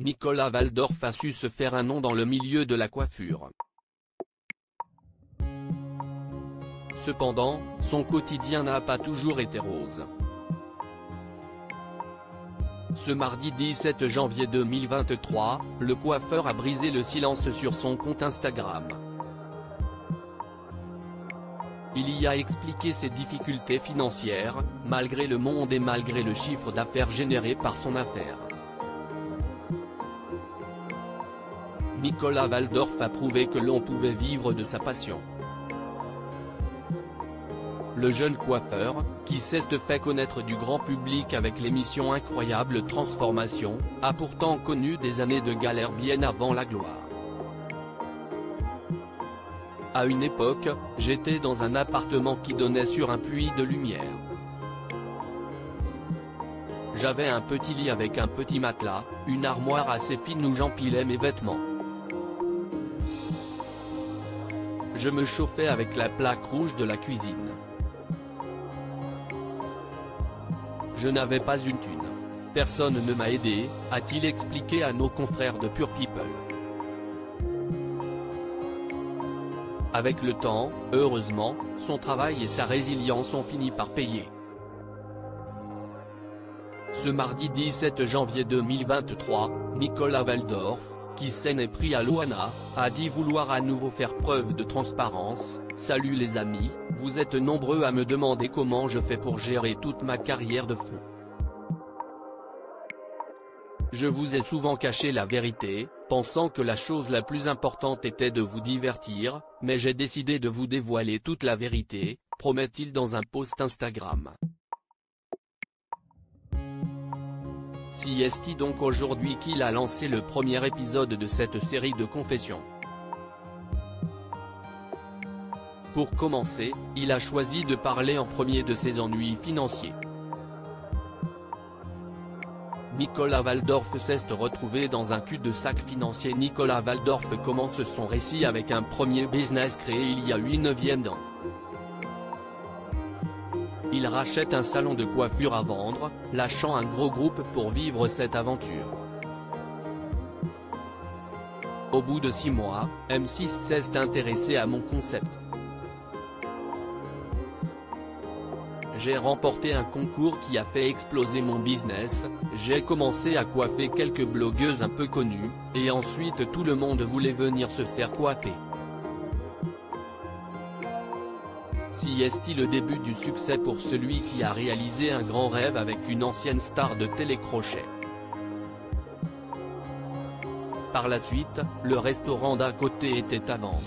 Nicolas Waldorf a su se faire un nom dans le milieu de la coiffure. Cependant, son quotidien n'a pas toujours été rose. Ce mardi 17 janvier 2023, le coiffeur a brisé le silence sur son compte Instagram. Il y a expliqué ses difficultés financières, malgré le monde et malgré le chiffre d'affaires généré par son affaire. Nicolas Waldorf a prouvé que l'on pouvait vivre de sa passion. Le jeune coiffeur, qui s'est fait connaître du grand public avec l'émission Incroyable Transformation, a pourtant connu des années de galère bien avant la gloire. À une époque, j'étais dans un appartement qui donnait sur un puits de lumière. J'avais un petit lit avec un petit matelas, une armoire assez fine où j'empilais mes vêtements. Je me chauffais avec la plaque rouge de la cuisine. Je n'avais pas une thune. Personne ne m'a aidé, a-t-il expliqué à nos confrères de Pure People. Avec le temps, heureusement, son travail et sa résilience ont fini par payer. Ce mardi 17 janvier 2023, Nicolas Waldorf, qui s'en est pris à Loana, a dit vouloir à nouveau faire preuve de transparence. Salut les amis, vous êtes nombreux à me demander comment je fais pour gérer toute ma carrière de front. Je vous ai souvent caché la vérité, pensant que la chose la plus importante était de vous divertir, mais j'ai décidé de vous dévoiler toute la vérité, promet-il dans un post Instagram. C'est donc aujourd'hui qu'il a lancé le premier épisode de cette série de confessions. Pour commencer, il a choisi de parler en premier de ses ennuis financiers. Nicolas Waldorf s'est retrouvé dans un cul-de-sac financier. Nicolas Waldorf commence son récit avec un premier business créé il y a 9 ans. Il rachète un salon de coiffure à vendre, lâchant un gros groupe pour vivre cette aventure. Au bout de 6 mois, M6 s'est intéressé à mon concept. J'ai remporté un concours qui a fait exploser mon business, j'ai commencé à coiffer quelques blogueuses un peu connues, et ensuite tout le monde voulait venir se faire coiffer. C'est le début du succès pour celui qui a réalisé un grand rêve avec une ancienne star de télécrochet. Par la suite, le restaurant d'à côté était à vendre.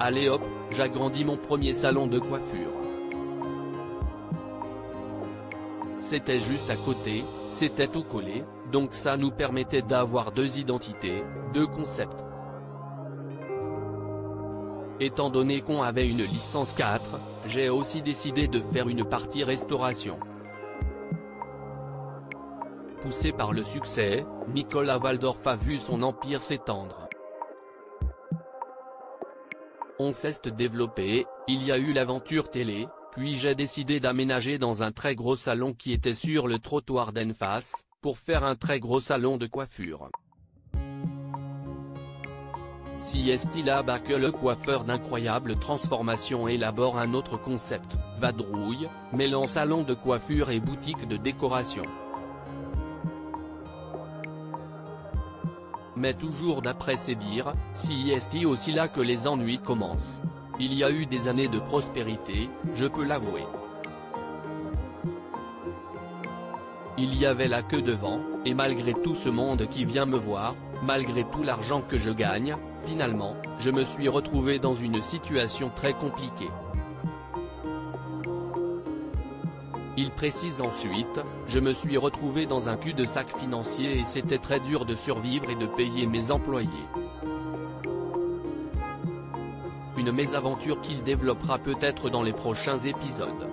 Allez hop, j'agrandis mon premier salon de coiffure. C'était juste à côté, c'était tout collé, donc ça nous permettait d'avoir 2 identités, 2 concepts. Étant donné qu'on avait une licence 4, j'ai aussi décidé de faire une partie restauration. Poussé par le succès, Nicolas Waldorf a vu son empire s'étendre. On s'est développé, il y a eu l'aventure télé, puis j'ai décidé d'aménager dans un très gros salon qui était sur le trottoir d'en face, pour faire un très gros salon de coiffure. C'est là-bas que le coiffeur d'Incroyable Transformation élabore un autre concept, vadrouille, mêlant salon de coiffure et boutique de décoration. Mais toujours d'après ses dires, c'est aussi là que les ennuis commencent. Il y a eu des années de prospérité, je peux l'avouer. Il y avait la queue devant, et malgré tout ce monde qui vient me voir, malgré tout l'argent que je gagne, finalement, je me suis retrouvé dans une situation très compliquée. Il précise ensuite, je me suis retrouvé dans un cul-de-sac financier et c'était très dur de survivre et de payer mes employés. Une mésaventure qu'il développera peut-être dans les prochains épisodes.